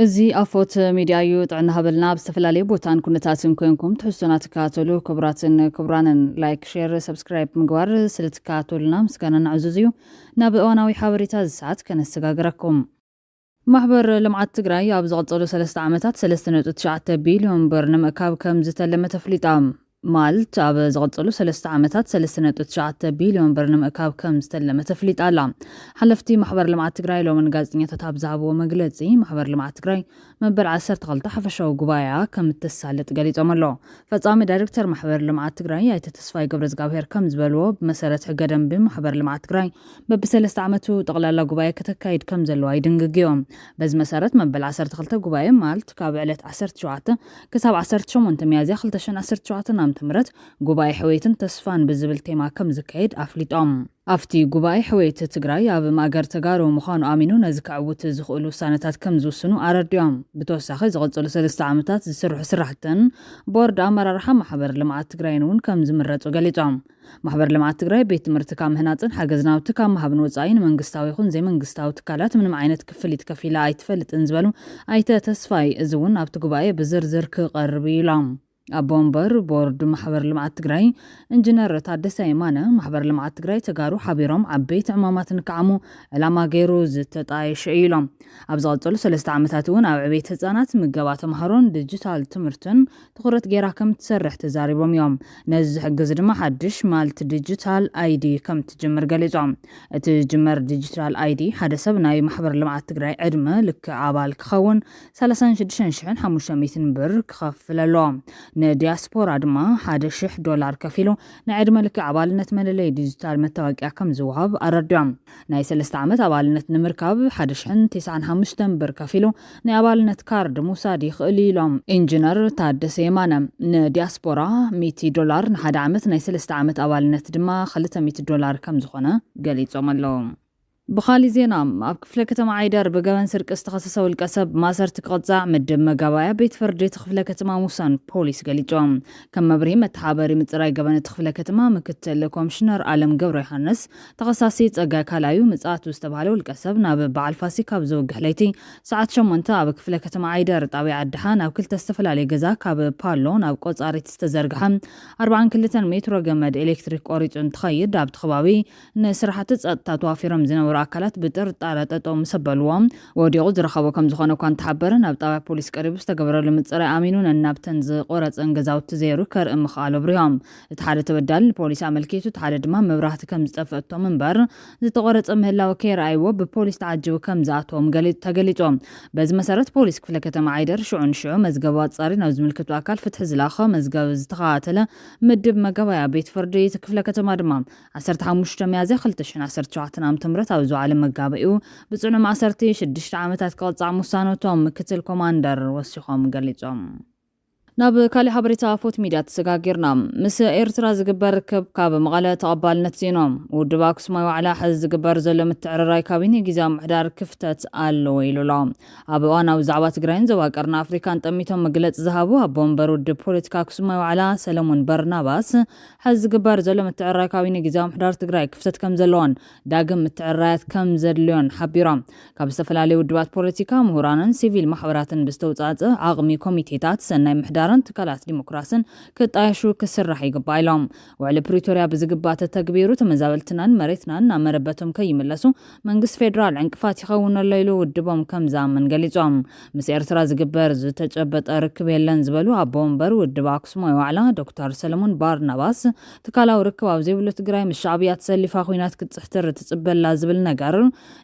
እዚ ኣፎት ሚድያ እዩ ጥዕና ሃበልና ብዝተፈላለዩ ቦታን ኩነታትን ኮይንኩም ትሕዝቶና ትከታተሉ ክቡራንን ላይክ ሼር ሰብስክራይብ ምግባር ስለትከታተሉና ምስጋና ንዕዘዝ እዩ ናብ እዋናዊ ሓበሬታ ዝሰዓት ከነሰጋግረኩም ማሕበር ልምዓት ትግራይ ኣብ ዝቐጸሉ 3 ዓመታት 3.9 ቢልዮን ብር ንምእካብ ከም ዝተለመ ተፍሊጣ ማልት ኣብ ዝቐጸሉ 3 ዓመታት 3.9 ቢልዮን ብር ንምእካብ ከም ዝተለመ ተፍሊጣ ኣላ ሓለፍቲ ማሕበር ልምዓት ትግራይ ሎምን ጋዜጠኛታት ኣብ ዝሃብዎ መግለጺ ማሕበር ልምዓት ትግራይ መበል 12 ሓፈሻዊ ጉባኤ ከም እተሳልጥ ገሊጾም ኣሎ ፈጻሚ ዳይሬክተር ማሕበር ልምዓት ትግራይ ኣይተ ተስፋይ ገብረዝጋብሄር ከም ዝበልዎ ብመሰረት ሕገ ደንቢ ማሕበር ልምዓት ትግራይ በብ3 ዓመቱ ጠቕላላ ጉባኤ ከተካይድ ከም ዘለዋ ይድንግግዮም በዚ መሰረት መበል 12 ጉባኤ ማልት ካብ ዕለት 17 ክሳብ 18 ሚያዝያ 2017 ትምረት ጉባኤ ሕወይትን ተስፋን ብዝብል ቴማ ከም ዝካየድ ኣፍሊጦም ኣፍቲ ጉባኤ ሕወይት ትግራይ ኣብ ማእገር ተጋሩ ምዃኑ ኣሚኑ ነዚ ክዕውት ዝኽእሉ ውሳነታት ከም ዝውስኑ ኣረድዮም ብተወሳኺ ዝቐጸሉ 3 ዓመታት ዝስርሑ ስራሕትን ቦርድ ኣመራርሓ ማሕበር ልምዓት ትግራይን እውን ከም ዝምረጹ ገሊጾም ማሕበር ልምዓት ትግራይ ቤት ትምህርቲ ካብ ምህናፅን ሓገዝ ናውቲ ካብ ማሃብን ወፃኢን መንግስታዊ ይኹን ዘይመንግስታዊ ትካላት ምንም ዓይነት ክፍሊት ከፊላ ኣይትፈልጥን ዝበሉ ኣይተ ተስፋይ እዚ እውን ኣብቲ ጉባኤ ብዝርዝር ክቐርብ ኢሎም ኣቦምበር ቦርድ ማሕበር ልምዓት ትግራይ ኢንጂነር ታደሰ የማነ ማሕበር ልምዓት ትግራይ ተጋሩ ሓቢሮም ዓበይቲ ዕማማትን ከዓሙ ዕላማ ገይሩ ዝተጣየሸ ኢሎም ኣብ ዝቐጸሉ 3 ዓመታት እውን ኣብ ዕቤት ህጻናት ምገባ ተምሃሮን ዲጂታል ትምህርትን ትኹረት ጌራ ከም ትሰርሕ ተዛሪቦም እዮም ነዚ ዝሕግዝ ድማ ሓድሽ ማልት ዲጂታል አይዲ ከም ትጅምር ገሊጾም እቲ ጅመር ዲጂታል አይዲ ሓደ ሰብ ናይ ማሕበር ልምዓት ትግራይ ዕድመ ልክዕ ኣባል ክኸውን 36,500 ብር ክኸፍል ኣለዎ ንዲያስፖራ ድማ $1,000 ከፊሉ ንዕድመ ልክዕ ኣባልነት መለለይ ዲጂታል መታወቂያ ከም ዝወሃብ ኣረድዮም ናይ 3 ዓመት ኣባልነት ንምርካብ $1,095 ብር ከፊሉ ናይ ኣባልነት ካርድ ሙሳድ ይኽእል ኢሎም ኢንጂነር ታደሰ የማነ ንዲያስፖራ $100 ንሓደ ዓመት ናይ 3 ዓመት ኣባልነት ድማ $200 ከም ዝኾነ ገሊጾም ኣለዉ بخالي زينا ኣብ ክፍለ ከተማ ዓይዳር በገበን ስርቂ ዝተኸሰሰ ውልቀ ሰብ ማሰርቲ ክቕጻዕ ምድብ መጋባያ ቤት ፍርዲ ክፍለ ከተማ ሙሳን ፖሊስ ገሊጾም ከም መብርሂ መተሓበሪ ምጽራይ ገበን ክፍለ ከተማ ምክትል ኮሚሽነር ዓለም ገብረ ዮሐንስ ተኸሳሲ ጸጋይ ካላዩ ምጽኣቱ ዝተባሃለ ውልቀ ሰብ ናብ በዓል ፋሲካ ኣብ ዝውግሕ ለይቲ ሰዓት 8 ኣብ ክፍለ ከተማ ዓይዳር ጣብያ ዓድሓ ናብ ክልተ ዝተፈላለየ ገዛ ካብ ፓሎ ናብ ቆጻሪት ዝተዘርግሐ 42 ሜትሮ ገመድ ኤሌክትሪክ ቆሪጹ እንትኸይድ ኣብ ተኸባቢ ንስራሕቲ ጸጥታ ተዋፊሮም ዝነበሩ ኣካላት ብጥርጣረ ጠጠው ምሰበልዎም ወዲቑ ዝረኸቦ ከም ዝኾነ እኳ እንተሓበረ ናብ ጣብያ ፖሊስ ቀሪቡ ዝተገበረሉ ምፅራይ ኣሚኑ ነናብተን ዝቆረፀን ገዛውቲ ዘይሩ ከርኢ ምኽኣሉ ብርዮም እቲ ሓደ ተበዳሊ ንፖሊስ ኣመልኪቱ እቲ ሓደ ድማ መብራህቲ ከም ዝጠፍአቶም እምበር ዝተቆረፀ ምህላው ከይረኣይዎ ብፖሊስ ተዓጂቡ ከም ዝኣተዎም ተገሊጾም በዚ መሰረት ፖሊስ ክፍለ ከተማ ዓይደር ሽዑ መዝገባ ጻሪ ናብ ዝምልክቱ ኣካል ፍትሒ ዝላኸ መዝገብ ዝተኸታተለ ምድብ መገባያ ቤት ፍርዲ ክፍለ ከተማ ድማ 15 ሚያዝያ 2017 ዓ.ም ዝዓለ መጋበኡ ብጽዑ ማሰርቲ 6 ዓመታት ከቕጻዕ ሙሳኖቶም ምክትል ኮማንደር ወሲኾም ገሊጾም ናብ ካሊ ሓበሬታ ፎት ሚድያ ተሰጋጊርና ምስ ኤርትራ ዝግበር ካብ መቐለ ተቐባልነት ዜኖም ውድብ ኣክሱማዊ ዋዕላ ሕዚ ዝግበር ዘሎ ምትዕርራይ ካቢነ ጊዜያዊ ምሕዳር ክፍተት ኣለዎ ኢሉሎ ኣብ እዋናዊ ዛዕባ ትግራይን ዞባ ቀርኒ ኣፍሪካን ጠሚቶም መግለፂ ዝሃቡ ኣቦ ወንበር ውድብ ፖለቲካ ኣክሱማዊ ዋዕላ ሰለሞን በርናባስ ሕዚ ዝግበር ዘሎ ምትዕርራይ ካቢነ ጊዜያዊ ምሕዳር ትግራይ ክፍተት ከም ዘለዎን ዳግም ምትዕርራያት ከም ዘድልዮን ሓቢሮም ካብ ዝተፈላለዩ ውድባት ፖለቲካ ምሁራንን ሲቪል ማሕበራትን ብዝተውጻጽእ ዓቕሚ ኮሚቴታት ሰናይ ምሕዳር ትካላት ዲሞክራሲን ክጣየሹ ክስራሕ ይግባእ ኢሎም ውዕሊ ፕሪቶሪያ ብዝግባእ ተተግቢሩ ተመዛበልትናን መሬትናን ናብ መረበቶም ከይምለሱ መንግስቲ ፌደራል ዕንቅፋት ይኸውን ኣሎ ኢሉ ውድቦም ከም ዝኣምን ገሊጾም ምስ ኤርትራ ዝግበር ዝተጨበጠ ርክብ የለን ዝበሉ ኣቦ ወንበር ውድብ ኣክሱማዊ ዋዕላ ዶክተር ሰለሞን ባርናባስ ትካላዊ ርክብ ኣብ ዘይብሉ ትግራይ ምስ ሻዕብያ ተሰሊፋ ኩናት ክትፅሕትር ትጽበላ ዝብል ነገር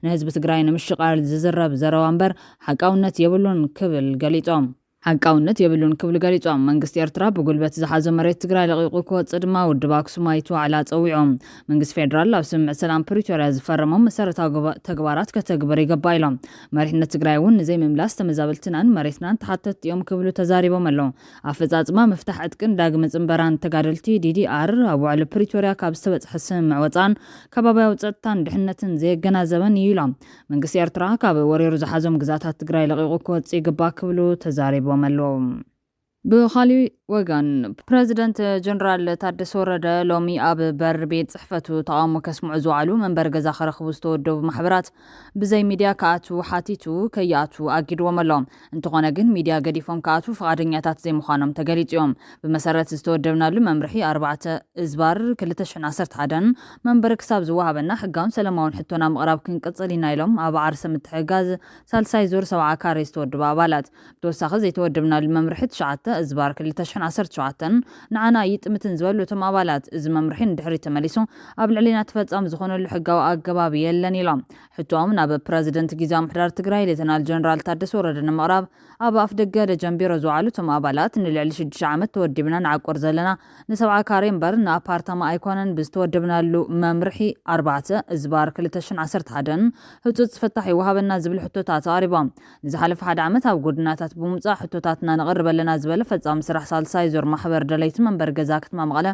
ንህዝቢ ትግራይ ንምሽቃል ዝዝረብ ዘረባ እምበር ሓቃውነት የብሉን ክብል ገሊጾም ሓቃውነት የብሉን ክብል ገሊጾም መንግስቲ ኤርትራ ብጉልበት ዝሓዘ መሬት ትግራይ ለቂቁ ክወፅእ ድማ ውድብ ኣክሱማዊት ዋዕላ ፀዊዖም መንግስቲ ፌደራል ኣብ ስምምዕ ሰላም ፕሪቶሪያ ዝፈረሞም መሰረታዊ ተግባራት ከተግብር ይግባእ ኢሎም መሪሕነት ትግራይ እውን ንዘይምምላስ ተመዛበልትናን መሬትናን ተሓተት እዮም ክብሉ ተዛሪቦም ኣለዉ ኣፈጻጽማ ምፍታሕ ዕጥቅን ዳግመ ጽምበራን ተጋደልቲ ዲዲኣር ኣብ ውዕሊ ፕሪቶሪያ ካብ ዝተበፅሐ ስምምዕ ወፃን ከባቢያዊ ፀጥታን ድሕነትን ዘየገናዘበን እዩ ኢሎም መንግስቲ ኤርትራ ካብ ወሪሩ ዝሓዞም ግዛታት ትግራይ ለቂቁ ክወፅእ ይግባእ ክብሉ ተዛሪቦም ኣለዉ ብኻሊእ ወገን ፕረዚደንት ጀነራል ታደሰ ወረደ ሎሚ ኣብ በር ቤት ጽሕፈቱ ተቃውሞ ከስምዑ ዝውዕሉ መንበሪ ገዛ ከረኽቡ ዝተወደቡ ማሕበራት ብዘይ ሚድያ ከኣትዉ ሓቲቱ ከይኣትዉ ኣጊድዎም ኣሎ። እንተኾነ ግን ሚድያ ገዲፎም ከኣትዉ ፈቃደኛታት ዘይምዃኖም ተገሊጹ እዮም። ብመሰረት ዝተወደብናሉ መምርሒ 4/2011 መንበሪ ክሳብ ዝወሃበና ሕጋውን ሰላማውን ሕቶና ምቕራብ ክንቅጽል ኢና ኢሎም ኣብ ዓርሰ ምትሕግጋዝ ሳልሳይ ዙር 70 ካሬ ዝተወደቡ ኣባላት ብተወሳኺ ዘይተወደብናሉ መምርሒ 9/2017 ንዓና ይጥምትን ዝበሉ እቶም ኣባላት እዚ መምርሒ ንድሕሪ ተመሊሱ ኣብ ልዕሊና ተፈጻሚ ዝኾነሉ ሕጋዊ ኣገባብ የለን ኢሎም ሕቶኦም ናብ ፕረዚደንት ጊዜያዊ ምምሕዳር ትግራይ ሌተናል ጀነራል ታደሰ ወረደ ንምቕራብ ኣብ ኣፍ ደገ ደጀን ቢሮ ዝውዕሉ እቶም ኣባላት ንልዕሊ 6 ዓመት ተወዲብና ንዓቆር ዘለና ን70 ካሬ እምበር ንኣፓርታማ ኣይኮነን ብዝተወደብናሉ መምርሒ 4/2011 ህፁፅ ዝፍታሕ ይወሃበና ዝብል ሕቶታት ኣቕሪቦም ንዝሓለፈ 1 ዓመት ኣብ ጎድናታት ብምውፃእ ሕቶታትና ነቕርብ ኣለና ዝበለ ፈጻሚ ስራሕ ሳልሳይ ዙር ማሕበር ደለይቲ መንበሪ ገዛ ከተማ መቐለ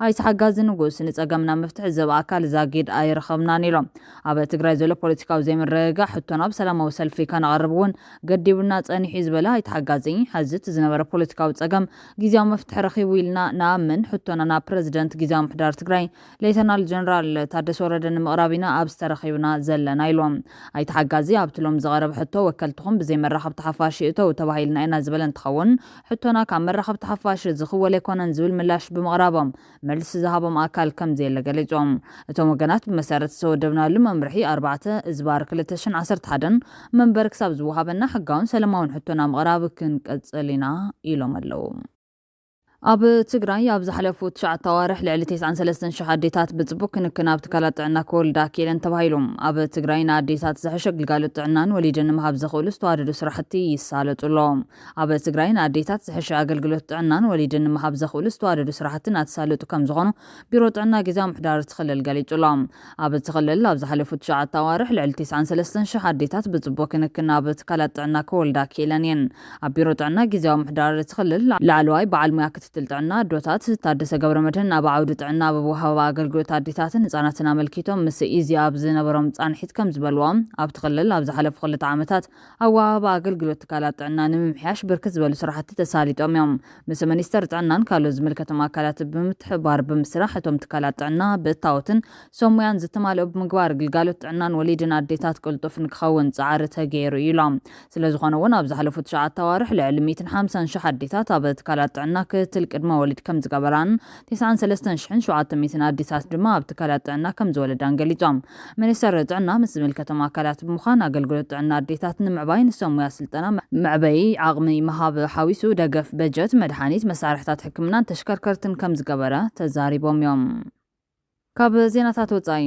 ኣይተሓጋዚ ንጉስ ንፀገምና መፍትሒ ዘብ ኣካል ዛጊድ ኣይረኸብናን ኢሎም ኣብ ትግራይ ዘሎ ፖለቲካዊ ዘይምርግጋዕ ሕቶና ብሰላማዊ ሰልፊ ከነቐርብ እውን ገዲቡና ፀኒሑ ዝበለ ኣይተሓጋዚ ሕዝት ዝነበረ ፖለቲካዊ ፀገም ጊዜያዊ መፍትሒ ረኺቡ ኢልና ንኣምን ሕቶና ናብ ፕረዚደንት ጊዜያዊ ምምሕዳር ትግራይ ሌተናል ጀነራል ታደሰ ወረደ ንምቕራብ ኢና ኣብ ዝተረኺብና ዘለና ኢሎም ኣይተሓጋዚ ኣብቲ ሎም ዝቐረበ ሕቶ ወከልትኹም ብዘይ መራኸብቲ ሓፋሽ እተው ተባሂልና ኢና ዝበለ እንትኸውን ሕቶና ካብ መራኸብቲ ሓፋሽ ዝኽወል ኣይኮነን ዝብል ምላሽ ብምቕራቦም መልሲ ዝሃቦም ኣካል ከምዘየለ ገሊፆም እቶም ወገናት ብመሰረት ዝተወደብናሉ መምርሒ 4/2011 መንበሪ ክሳብ ዝወሃበና ሕጋውን ሰላማውን ሕቶና ምቕራብ ክንቀጽል ኢና ኢሎም ኣለው። ኣብ ትግራይ ኣብ ዝሓለፉ 9 ኣዋርሕ ልዕሊ 93,000 ኣዴታት ብጽቡቕ ክንክን ኣብ ትካላት ጥዕና ክወልዳ ክኢለን ተባሂሎም ኣብ ትግራይ ንኣዴታት ዝሕሸ ግልጋሎት ጥዕናን ወሊድን ንምሃብ ዘኽእሉ ዝተዋደዱ ስራሕቲ ይሳለጡሎም። ኣብ ትግራይ ንኣዴታት ዝሕሸ ኣገልግሎት ጥዕናን ወሊድን ንምሃብ ዘኽእሉ ዝተዋደዱ ስራሕቲ እናተሳለጡ ከም ዝኾኑ ቢሮ ጥዕና ጊዜያዊ ምምሕዳር ትኽልል ገሊጹሎም። ኣብ ትኽልል ኣብ ዝሓለፉ 9 ኣዋርሕ ልዕሊ 93,000 ኣዴታት ብጽቡቕ ክንክን ኣብ ትካላት ጥዕና ክወልዳ ክኢለን እየን። ኣብ ቢሮ ጥዕና ጊዜያዊ ምምሕዳር ትኽልል ላዕለዋይ በዓል ሞያ ክትትል ጥዕና ዶታት ታደሰ ገብረመድህን ኣብ ዓውዲ ጥዕና ብወሃባ ኣገልግሎት ኣዴታትን ህጻናትን ኣመልኪቶም ምስ ኢዚ ኣብ ዝነበሮም ጻንሒት ከም ዝበልዎም ኣብ ትኽልል ኣብ ዝሓለፉ 2 ዓመታት ኣብ ወሃባ ኣገልግሎት ትካላት ጥዕና ንምምሕያሽ ብርክት ዝበሉ ስራሕቲ ተሳሊጦም እዮም። ምስ ሚኒስተር ጥዕናን ካልኦት ዝምልከቶም ኣካላት ብምትሕብባር ብምስራሕ እቶም ትካላት ጥዕና ብእታወትን ሰሙያን ዝተማልኦ ብምግባር ግልጋሎት ጥዕናን ወሊድን ኣዴታት ቅልጡፍ ንክኸውን ጻዕሪ ተገይሩ ኢሎም ስለዝኾነ እውን ኣብ ዝሓለፉ 9 ኣዋርሕ ልዕሊ 150,000 ኣዴታት ኣብ ትካላት ጥዕና ክትትል ቅድመ ወሊድ ከም ዝገበራን 93,700 ኣዴታት ድማ ኣብ ትካላት ጥዕና ከም ዝወለዳን ገሊፆም ሚኒስተር ጥዕና ምስ ዝምልከቶም ኣካላት ብምዃን ኣገልግሎት ጥዕና ኣዴታት ንምዕባይ ንሰሙያ ስልጠና መዕበይ ዓቕሚ ምሃብ ሓዊሱ ደገፍ በጀት መድሓኒት መሳርሕታት ሕክምናን ተሽከርከርትን ከም ዝገበረ ተዛሪቦም እዮም። ካብ ዜናታት ወጻኢ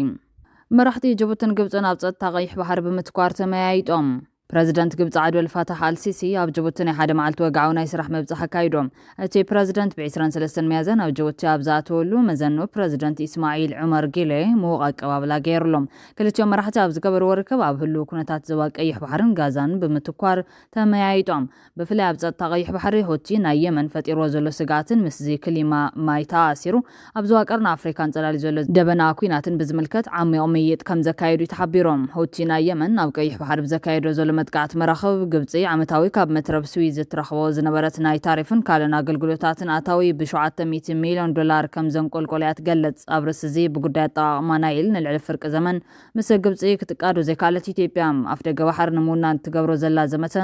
መራሕቲ ጅቡትን ግብፅን ኣብ ፀጥታ ቀይሕ ባሕሪ ብምትኳር ተመያይጦም ፕረዚደንት ግብፅ ዓብደል ፋታሕ አልሲሲ ኣብ ጅቡቲ ናይ ሓደ መዓልቲ ወግዓዊ ናይ ስራሕ መብፅሕ ኣካይዶም እቲ ፕረዚደንት ብ23 ሚያዝያን ኣብ ጅቡቲ ኣብ ዝኣተወሉ መዘኑ ፕረዚደንት ኢስማዒል ዑመር ጊሌ ምዉቕ ኣቀባብላ ገይሩሎም ክልቲኦም መራሕቲ ኣብ ዝገበርዎ ርክብ ኣብ ህልው ኩነታት ዞባ ቀይሕ ባሕርን ጋዛን ብምትኳር ተመያይጦም ብፍላይ ኣብ ፀጥታ ቀይሕ ባሕሪ ሁቲ ናይ የመን ፈጢርዎ ዘሎ ስጋትን ምስዚ ክሊማ ማይ ተኣሲሩ ኣብ ዞባ ቀርኒ ኣፍሪካን ፀላሊ ዘሎ ደበና ኩናትን ብዝምልከት ዓሚቕ ምይይጥ ከም ዘካየዱ ተሓቢሮም ሁቲ ናይ የመን ኣብ ቀይሕ ባሕሪ ብዘካየዶ ዘሎ መጥቃዕቲ መራኸብ ግብፂ ዓመታዊ ካብ መትረብ ስዊዝ እትረኽቦ ዝነበረት ናይ ታሪፍን ካልኦት ኣገልግሎታትን ኣታዊ ብ$700 ሚልዮን ከም ዘንቆልቆልያ ትገልጽ ኣብ ርእሲ እዚ ብጉዳይ ኣጠቓቕማ ናይል ንልዕሊ ፍርቂ ዘመን ምስ ግብፂ ክትቃዶ ዘይካለት ኢትዮጵያ ኣፍ ደገ ባሕሪ ንምውናን ትገብሮ ዘላ ዘመተ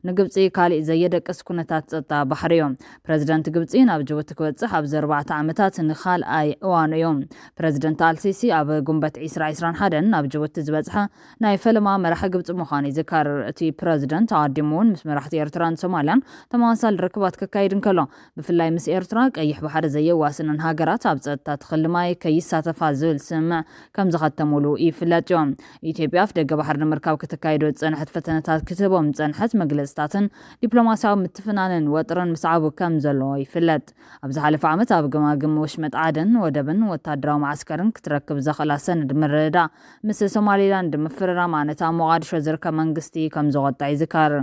ንግብፂ ካሊእ ዘየደቅስ ኩነታት ፀጥታ ባሕሪ እዮም ፕረዚደንት ግብፂ ናብ ጅቡቲ ክበፅሕ ኣብ 4 ዓመታት ንኻልኣይ እዋኑ እዮም ፕረዚደንት አልሲሲ ኣብ ጉንበት 2021 ናብ ጅቡቲ ዝበፅሐ ናይ ፈለማ መራሒ ግብፂ ምዃኑ ይዝከር እቲ ፕረዚደንት ኣዲሙን ምስ መራሕቲ ኤርትራን ሶማልያን ተመሳሳሊ ርክባት ከካይድ እንከሎ ብፍላይ ምስ ኤርትራ ቀይሕ ባሕሪ ዘየዋስነን ሃገራት ኣብ ፀጥታ ትኽልማይ ከይሳተፋ ዝብል ስምዕ ከም ዝኸተሙሉ ይፍለጥ እዮም ኢትዮጵያ ኣብ ደገ ባሕሪ ንምርካብ ክትካይዶ ዝፀንሐት ፈተነታት ክትህቦም ዝፀንሐት መግለጽታትን ዲፕሎማስያዊ ምትፍናንን ወጥረን ምስዓቡ ከም ዘለዎ ይፍለጥ ኣብ ዝሓለፈ ዓመት ኣብ ገማግም ወሽመጥ ዓደን ወደብን ወታደራዊ ማዕስከርን ክትረክብ ዘኽእላ ሰነድ ምርድዳእ ምስ ሶማሊላንድ ምፍርራም ነታ ሞቃዲሾ ዝርከብ መንግስቲ ከም ዝወጣ ይዝከር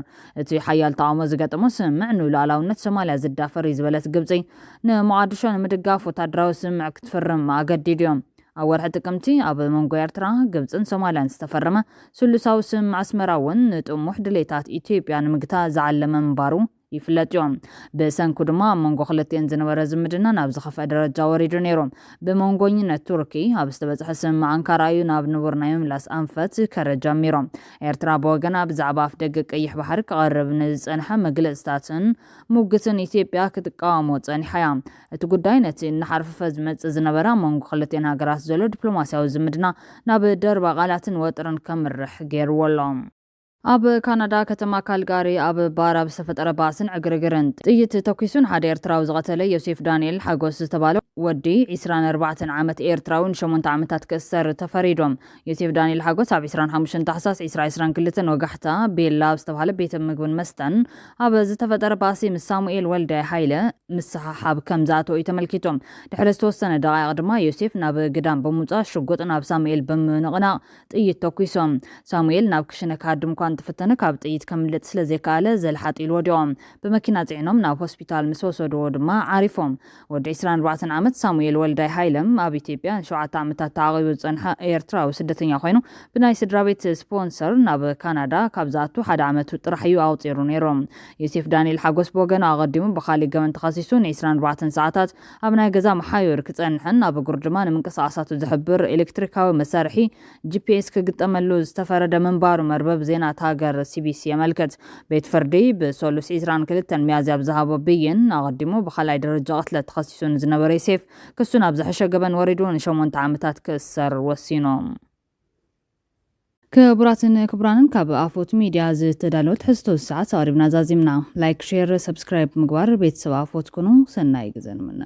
እቲ ሓያል ተቃውሞ ዝገጠሞ ስምዕ ንሉዓላውነት ሶማልያ ዝዳፈር ዝበለት ግብፂ ንሞቃዲሾ ንምድጋፍ ወታደራዊ ስምዕ ክትፍርም ኣገዲድዮም ኣብ ወርሒ ጥቅምቲ ኣብ መንጎ ኤርትራ ግብፅን ሶማልያን ዝተፈረመ ስሉሳዊ ስምዕ ኣስመራ እውን ንጥሙሕ ድሌታት ኢትዮጵያ ንምግታ ዝዓለመ ምንባሩ ይፍለጥ እዮም ብሰንኩ ድማ መንጎ ክልቲአን ዝነበረ ዝምድና ናብ ዝኸፍአ ደረጃ ወሪዱ ነይሮም ብመንጎኝነት ቱርኪ ኣብ ዝተበፅሐ ስምምዕ አንካራ እዩ ናብ ንቡር ናይ ምምላስ ኣንፈት ከረጃሚሮም ኤርትራ ብወገና ብዛዕባ ኣፍ ደገ ቀይሕ ባሕሪ ክቐርብ ንዝፀንሐ መግለፅታትን ሙግትን ኢትዮጵያ ክትቃወሞ ፀኒሓ እያ እቲ ጉዳይ ነቲ እናሓርፈፈ ዝመፅእ ዝነበረ መንጎ ክልቲአን ሃገራት ዘሎ ዲፕሎማስያዊ ዝምድና ናብ ደርባ ቃላትን ወጥርን ከምርሕ ገይርዎ ኣሎ ኣብ ካናዳ ከተማ ካልጋሪ ኣብ ባራብ ዝተፈጠረ ባስን ዕግርግርን ጥይት ተኩሱን ሓደ ኤርትራዊ ዝቐተለ ዮሴፍ ዳንኤል ሓጎስ ዝተባለ ወዲ 24 ዓመት ኤርትራውን 8 ዓመታት ክእሰር ተፈሪዶም ዮሴፍ ዳንኤል ሓጎስ ኣብ 25 ታሕሳስ 2022 ወጋሕታ ቤላ ዝተባለ ቤት ምግብን መስተን ኣብ ዝተፈጠረ ባሲ ምስ ሳሙኤል ወልዳይ ሃይለ ምስሓብ ከም ዝኣተው ተመልኪቶም ድሕሪ ዝተወሰነ ደቂቕ ድማ ዮሴፍ ናብ ግዳም ብምውፃእ ሽጉጥ ናብ ሳሙኤል ብምንቕናቕ ጥይት ተኩሶም ሳሙኤል ናብ ክሽነ ካድም ተፈተነ ካብ ጥይት ከምልጥ ስለ ዘይከኣለ ዘልሓጢሉ ወዲኦም ብመኪና ጽዕኖም ናብ ሆስፒታል ምስ ወሰድዎ ድማ ዓሪፎም ወዲ 24 ዓመት ሳሙኤል ወልዳይ ሃይለም ኣብ ኢትዮጵያ 7 ዓመታት ተዓቂቡ ዝጸንሐ ኤርትራዊ ስደተኛ ኮይኑ ብናይ ስድራቤት ስፖንሰር ናብ ካናዳ ካብ ዝኣቱ ሓደ ዓመት ጥራሕ እዩ ኣውፂሩ ነይሮም ዮሴፍ ዳንኤል ሓጎስ ብወገኑ ኣቐዲሙ ብኻሊእ ገመን ተኸሲሱ ን24 ሰዓታት ኣብ ናይ ገዛ መሓዩር ክጸንሕን ኣብ እግሩ ድማ ንምንቅስቓሳቱ ዝሕብር ኤሌክትሪካዊ መሳርሒ ጂፒኤስ ክግጠመሉ ዝተፈረደ ምንባሩ መርበብ ዜና ሃገር ሲቢሲ የመልከት ቤት ፍርዲ ብሶሉስ 22 ሚያዝያ ብዝሃቦ ብይን ኣቐዲሙ ብኻልኣይ ደረጃ ቅትለት ተኸሲሱን ዝነበረ ዮሴፍ ክሱ ናብ ዝሐሸ ገበን ወሪዱ ን8 ዓመታት ክእሰር ወሲኖም ክቡራትን ክቡራንን ካብ ኣፎት ሚድያ ዝተዳለወት ሕዝቶ ሰዓት ኣቅሪብና ዛዚምና ላይክ ሼር ሰብስክራይብ ምግባር ቤተሰብ ኣፎት ኩኑ ሰናይ ግዘን ምና